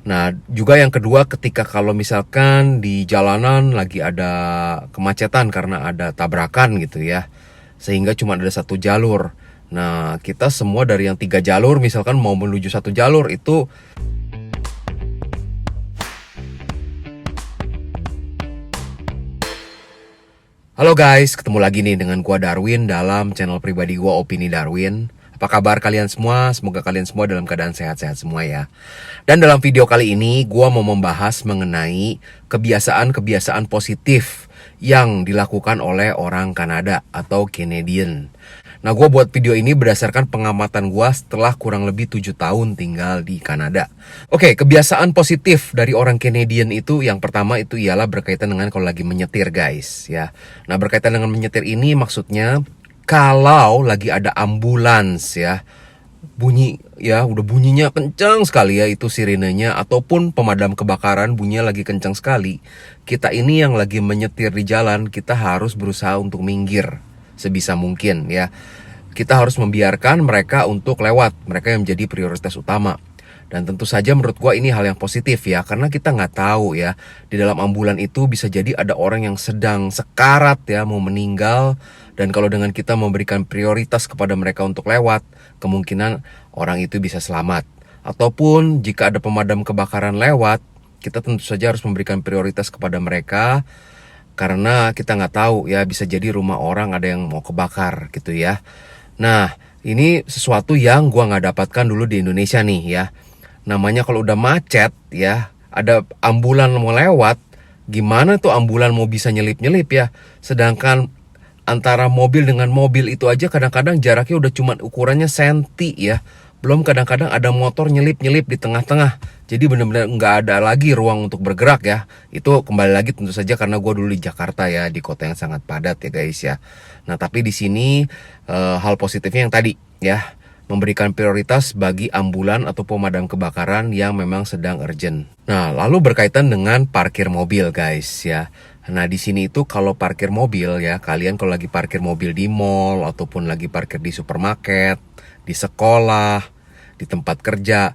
Nah, juga yang kedua ketika kalau misalkan di jalanan lagi ada kemacetan karena ada tabrakan gitu ya, sehingga cuma ada satu jalur. Nah, kita semua dari yang 3 jalur misalkan mau menuju satu jalur itu. Halo guys, ketemu lagi nih dengan gua Darwin dalam channel pribadi gua Opini Darwin. Apa kabar kalian semua? Semoga kalian semua dalam keadaan sehat-sehat semua ya. Dan dalam video kali ini gua mau membahas mengenai kebiasaan-kebiasaan positif yang dilakukan oleh orang Kanada atau Canadian. Nah, gue buat video ini berdasarkan pengamatan gue setelah kurang lebih 7 tahun tinggal di Kanada. Oke, kebiasaan positif dari orang Canadian itu yang pertama itu ialah berkaitan dengan kalau lagi menyetir guys ya. Nah, berkaitan dengan menyetir ini maksudnya kalau lagi ada ambulans ya, bunyi ya, udah bunyinya kencang sekali ya itu sirenenya, ataupun pemadam kebakaran bunyinya lagi kencang sekali. Kita ini yang lagi menyetir di jalan, kita harus berusaha untuk minggir sebisa mungkin ya. Kita harus membiarkan mereka untuk lewat, mereka yang menjadi prioritas utama. Dan tentu saja menurut gua ini hal yang positif ya, karena kita nggak tahu ya, di dalam ambulan itu bisa jadi ada orang yang sedang sekarat ya, mau meninggal. Dan kalau dengan kita memberikan prioritas kepada mereka untuk lewat, kemungkinan orang itu bisa selamat. Ataupun jika ada pemadam kebakaran lewat, kita tentu saja harus memberikan prioritas kepada mereka, karena kita nggak tahu ya, bisa jadi rumah orang ada yang mau kebakar gitu ya. Nah, ini sesuatu yang gua nggak dapatkan dulu di Indonesia nih ya. Namanya kalau udah macet ya, ada ambulan mau lewat, gimana tuh ambulan mau bisa nyelip-nyelip ya. Sedangkan antara mobil dengan mobil itu aja kadang-kadang jaraknya udah cuman ukurannya senti ya. Belum kadang-kadang ada motor nyelip-nyelip di tengah-tengah. Jadi benar-benar nggak ada lagi ruang untuk bergerak ya. Itu kembali lagi tentu saja karena gue dulu di Jakarta ya, di kota yang sangat padat ya guys ya. Nah, tapi di sini hal positifnya yang tadi ya, memberikan prioritas bagi ambulan atau pemadam kebakaran yang memang sedang urgent. Nah, lalu berkaitan dengan parkir mobil guys ya. Nah, di sini itu kalau parkir mobil ya, kalian kalau lagi parkir mobil di mall ataupun lagi parkir di supermarket, di sekolah, di tempat kerja,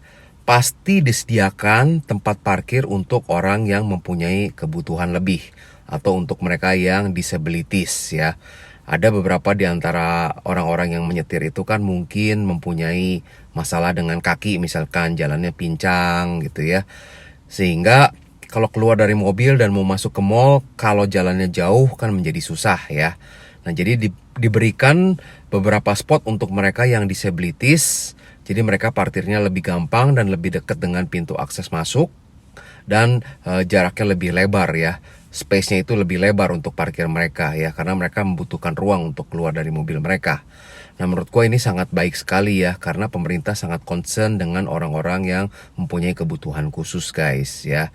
pasti disediakan tempat parkir untuk orang yang mempunyai kebutuhan lebih atau untuk mereka yang disabilities ya. Ada beberapa di antara orang-orang yang menyetir itu kan mungkin mempunyai masalah dengan kaki, misalkan jalannya pincang gitu ya. Sehingga kalau keluar dari mobil dan mau masuk ke mall, kalau jalannya jauh kan menjadi susah ya. Nah, jadi diberikan beberapa spot untuk mereka yang disabilities. Jadi mereka parkirnya lebih gampang dan lebih dekat dengan pintu akses masuk. Dan jaraknya lebih lebar ya. Space-nya itu lebih lebar untuk parkir mereka ya, karena mereka membutuhkan ruang untuk keluar dari mobil mereka. Nah, menurut gue ini sangat baik sekali ya, karena pemerintah sangat concern dengan orang-orang yang mempunyai kebutuhan khusus guys ya.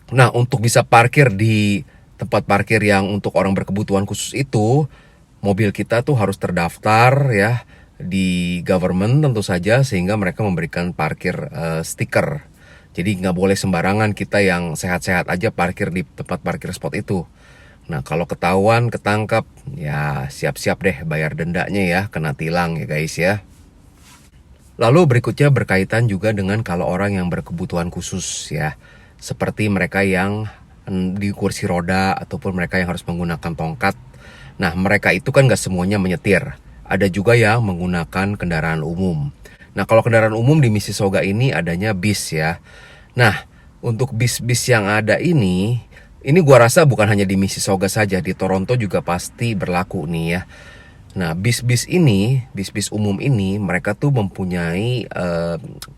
Nah, untuk bisa parkir di tempat parkir yang untuk orang berkebutuhan khusus itu, mobil kita tuh harus terdaftar ya di government tentu saja, sehingga mereka memberikan parkir stiker. Jadi nggak boleh sembarangan kita yang sehat-sehat aja parkir di tempat parkir spot itu. Nah, kalau ketahuan, ketangkap, ya siap-siap deh bayar dendanya ya, kena tilang ya guys ya. Lalu berikutnya berkaitan juga dengan kalau orang yang berkebutuhan khusus ya, seperti mereka yang di kursi roda ataupun mereka yang harus menggunakan tongkat. Nah, mereka itu kan nggak semuanya menyetir. Ada juga yang menggunakan kendaraan umum. Nah, kalau kendaraan umum di Mississauga ini adanya bis ya. Nah, untuk bis-bis yang ada ini gua rasa bukan hanya di Mississauga saja, di Toronto juga pasti berlaku nih ya. Nah, bis-bis umum ini, mereka tuh mempunyai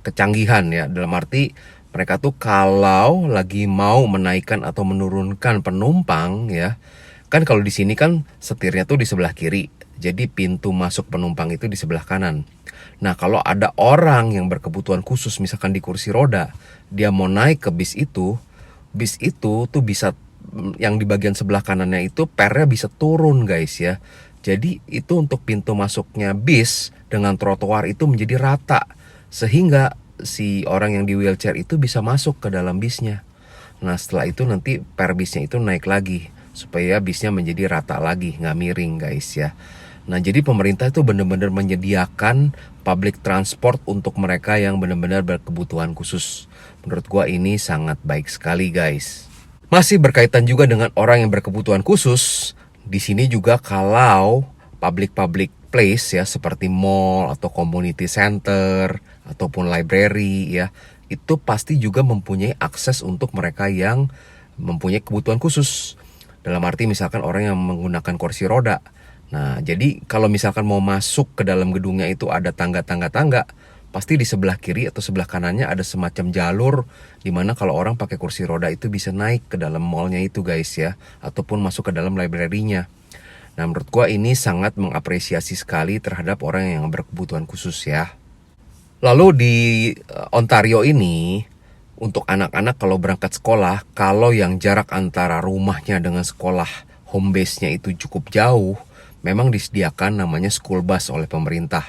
kecanggihan ya. Dalam arti mereka tuh kalau lagi mau menaikkan atau menurunkan penumpang ya, kan kalau di sini kan setirnya tuh di sebelah kiri. Jadi pintu masuk penumpang itu di sebelah kanan. Nah, kalau ada orang yang berkebutuhan khusus misalkan di kursi roda, dia mau naik ke bis itu tuh bisa, yang di bagian sebelah kanannya itu pernya bisa turun guys ya. Jadi itu untuk pintu masuknya bis dengan trotoar itu menjadi rata, sehingga si orang yang di wheelchair itu bisa masuk ke dalam bisnya. Nah, setelah itu nanti per bisnya itu naik lagi supaya bisnya menjadi rata lagi, nggak miring guys ya. Nah, jadi pemerintah itu benar-benar menyediakan public transport untuk mereka yang benar-benar berkebutuhan khusus. Menurut gua ini sangat baik sekali, guys. Masih berkaitan juga dengan orang yang berkebutuhan khusus, di sini juga kalau public place ya seperti mall atau community center ataupun library ya, itu pasti juga mempunyai akses untuk mereka yang mempunyai kebutuhan khusus. Dalam arti misalkan orang yang menggunakan kursi roda. Nah, jadi kalau misalkan mau masuk ke dalam gedungnya itu ada tangga-tangga, pasti di sebelah kiri atau sebelah kanannya ada semacam jalur di mana kalau orang pakai kursi roda itu bisa naik ke dalam mallnya itu, guys ya, ataupun masuk ke dalam library-nya. Nah, menurut gua ini sangat mengapresiasi sekali terhadap orang yang berkebutuhan khusus ya. Lalu di Ontario ini, untuk anak-anak kalau berangkat sekolah, kalau yang jarak antara rumahnya dengan sekolah home base-nya itu cukup jauh, memang disediakan namanya school bus oleh pemerintah.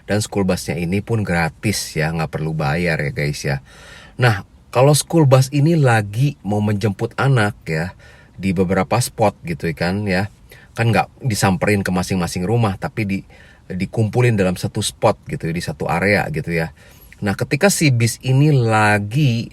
Dan school busnya ini pun gratis ya, nggak perlu bayar ya guys ya. Nah, kalau school bus ini lagi mau menjemput anak ya, di beberapa spot gitu kan ya, kan nggak disamperin ke masing-masing rumah, tapi dikumpulin dalam satu spot gitu, di satu area gitu ya. Nah, ketika si bis ini lagi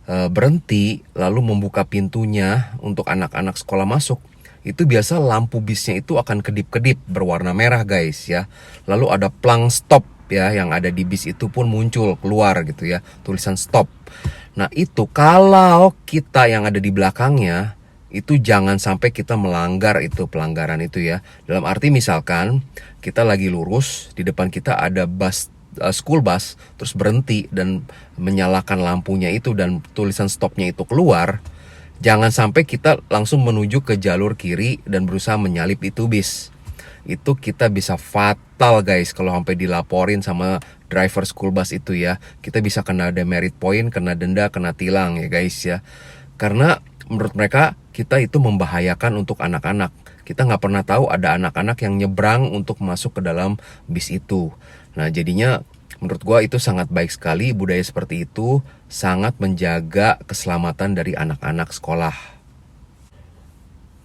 berhenti, lalu membuka pintunya untuk anak-anak sekolah masuk, itu biasa lampu bisnya itu akan kedip-kedip berwarna merah guys ya. Lalu ada plang stop ya, yang ada di bis itu pun muncul keluar gitu ya, tulisan stop. Nah, itu kalau kita yang ada di belakangnya, itu jangan sampai kita melanggar itu pelanggaran itu ya. Dalam arti misalkan kita lagi lurus, di depan kita ada school bus terus berhenti dan menyalakan lampunya itu dan tulisan stopnya itu keluar, jangan sampai kita langsung menuju ke jalur kiri dan berusaha menyalip itu bis. Itu kita bisa fatal guys kalau sampai dilaporin sama driver school bus itu ya. Kita bisa kena demerit point, kena denda, kena tilang ya guys ya. Karena menurut mereka kita itu membahayakan untuk anak-anak. Kita nggak pernah tahu ada anak-anak yang nyebrang untuk masuk ke dalam bis itu. Nah, jadinya menurut gua itu sangat baik sekali, budaya seperti itu sangat menjaga keselamatan dari anak-anak sekolah.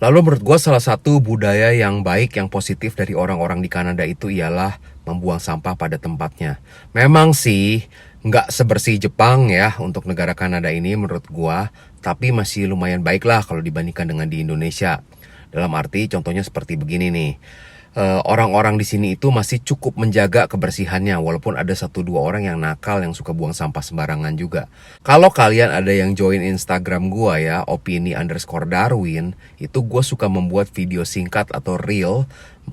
Lalu menurut gua salah satu budaya yang baik, yang positif dari orang-orang di Kanada itu ialah membuang sampah pada tempatnya. Memang sih nggak sebersih Jepang ya untuk negara Kanada ini menurut gua, tapi masih lumayan baik lah kalau dibandingkan dengan di Indonesia. Dalam arti contohnya seperti begini nih. Orang-orang di sini itu masih cukup menjaga kebersihannya, walaupun ada 1-2 orang yang nakal yang suka buang sampah sembarangan juga. Kalau kalian ada yang join Instagram gua ya, opini_Darwin, itu gua suka membuat video singkat atau reel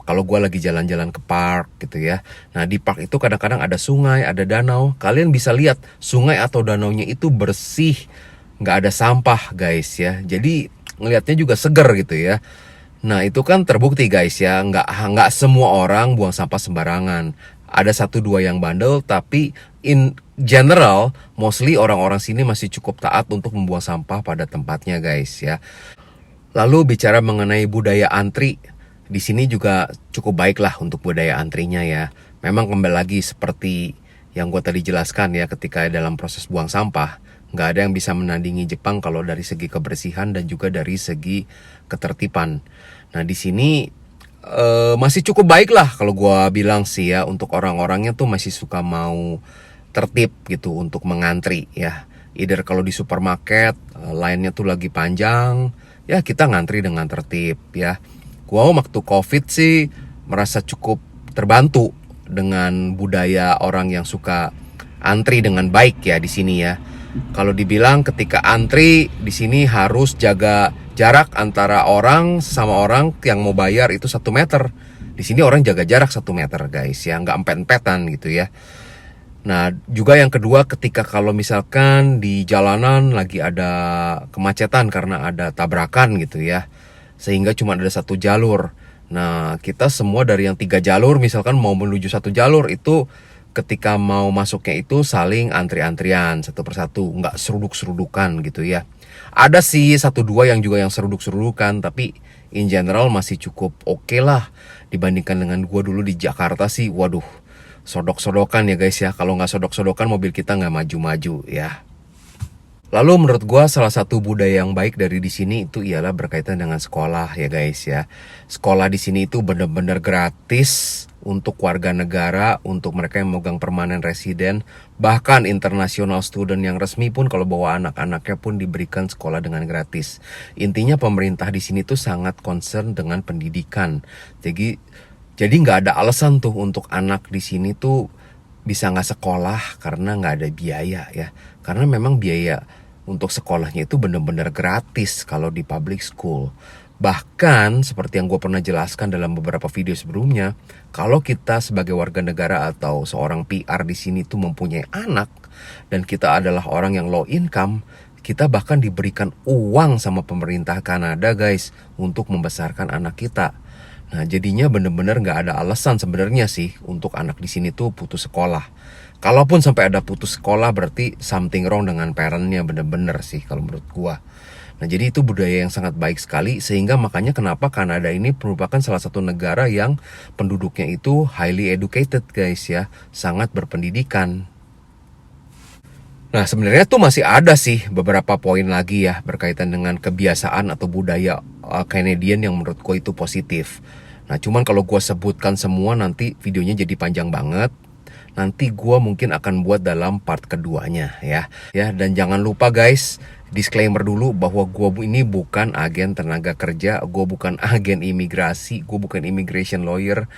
kalau gua lagi jalan-jalan ke park gitu ya. Nah, di park itu kadang-kadang ada sungai, ada danau. Kalian bisa lihat sungai atau danaunya itu bersih, nggak ada sampah guys ya. Jadi ngelihatnya juga seger gitu ya. Nah, itu kan terbukti guys ya, nggak semua orang buang sampah sembarangan. Ada 1-2 yang bandel, tapi in general, mostly orang-orang sini masih cukup taat untuk membuang sampah pada tempatnya guys ya. Lalu bicara mengenai budaya antri, di sini juga cukup baik lah untuk budaya antrinya ya. Memang kembali lagi seperti yang gue tadi jelaskan ya, ketika dalam proses buang sampah, nggak ada yang bisa menandingi Jepang kalau dari segi kebersihan dan juga dari segi ketertiban. Nah, di sini masih cukup baik lah kalau gua bilang sih ya, untuk orang-orangnya tuh masih suka mau tertib gitu untuk mengantri ya. Either kalau di supermarket line-nya tuh lagi panjang, ya kita ngantri dengan tertib ya. Gua waktu COVID sih merasa cukup terbantu dengan budaya orang yang suka antri dengan baik ya di sini ya. Kalau dibilang ketika antri di sini harus jaga jarak antara orang sama orang yang mau bayar itu 1 meter. Di sini orang jaga jarak 1 meter guys ya, nggak empet-empetan gitu ya. Nah, juga yang kedua, ketika kalau misalkan di jalanan lagi ada kemacetan karena ada tabrakan gitu ya, sehingga cuma ada 1 jalur. Nah, kita semua dari yang 3 jalur misalkan mau menuju 1 jalur itu, ketika mau masuknya itu saling antri-antrian satu persatu, nggak seruduk-serudukan gitu ya. Ada sih 1-2 yang juga yang seruduk-serudukan, tapi in general masih cukup oke lah. Dibandingkan dengan gua dulu di Jakarta sih, waduh, sodok-sodokan ya guys ya. Kalau nggak sodok-sodokan mobil kita nggak maju-maju ya. Lalu menurut gua salah satu budaya yang baik dari di sini itu ialah berkaitan dengan sekolah ya guys ya. Sekolah di sini itu benar-benar gratis untuk warga negara, untuk mereka yang memegang permanen residen, bahkan international student yang resmi pun kalau bawa anak-anaknya pun diberikan sekolah dengan gratis. Intinya pemerintah di sini tuh sangat concern dengan pendidikan. Jadi nggak ada alasan tuh untuk anak di sini tuh bisa nggak sekolah karena nggak ada biaya ya. Karena memang biaya untuk sekolahnya itu benar-benar gratis kalau di public school. Bahkan seperti yang gue pernah jelaskan dalam beberapa video sebelumnya, kalau kita sebagai warga negara atau seorang PR di sini tuh mempunyai anak dan kita adalah orang yang low income, kita bahkan diberikan uang sama pemerintah Kanada guys untuk membesarkan anak kita. Nah jadinya bener-bener nggak ada alasan sebenarnya sih untuk anak di sini tuh putus sekolah. Kalaupun sampai ada putus sekolah berarti something wrong dengan parentnya bener-bener sih kalau menurut gua. Nah jadi itu budaya yang sangat baik sekali sehingga makanya kenapa Kanada ini merupakan salah satu negara yang penduduknya itu highly educated guys ya, sangat berpendidikan. Nah sebenarnya tuh masih ada sih beberapa poin lagi ya berkaitan dengan kebiasaan atau budaya Canadian yang menurut gue itu positif. Nah cuman kalau gue sebutkan semua nanti videonya jadi panjang banget. Nanti gue mungkin akan buat dalam part keduanya ya. Dan jangan lupa guys, disclaimer dulu bahwa gue ini bukan agen tenaga kerja, gue bukan agen imigrasi, gue bukan immigration lawyer.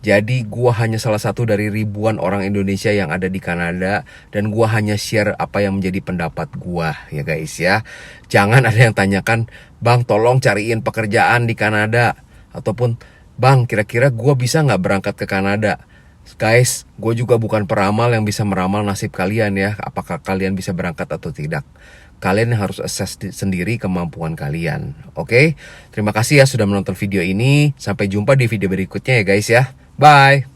Jadi gue hanya salah satu dari ribuan orang Indonesia yang ada di Kanada dan gue hanya share apa yang menjadi pendapat gue ya guys ya. Jangan ada yang tanyakan, "Bang, tolong cariin pekerjaan di Kanada." Ataupun, "Bang, kira-kira gue bisa nggak berangkat ke Kanada?" Guys, gue juga bukan peramal yang bisa meramal nasib kalian ya. Apakah kalian bisa berangkat atau tidak. Kalian harus assess sendiri kemampuan kalian. Oke? Terima kasih ya sudah menonton video ini. Sampai jumpa di video berikutnya ya guys ya. Bye!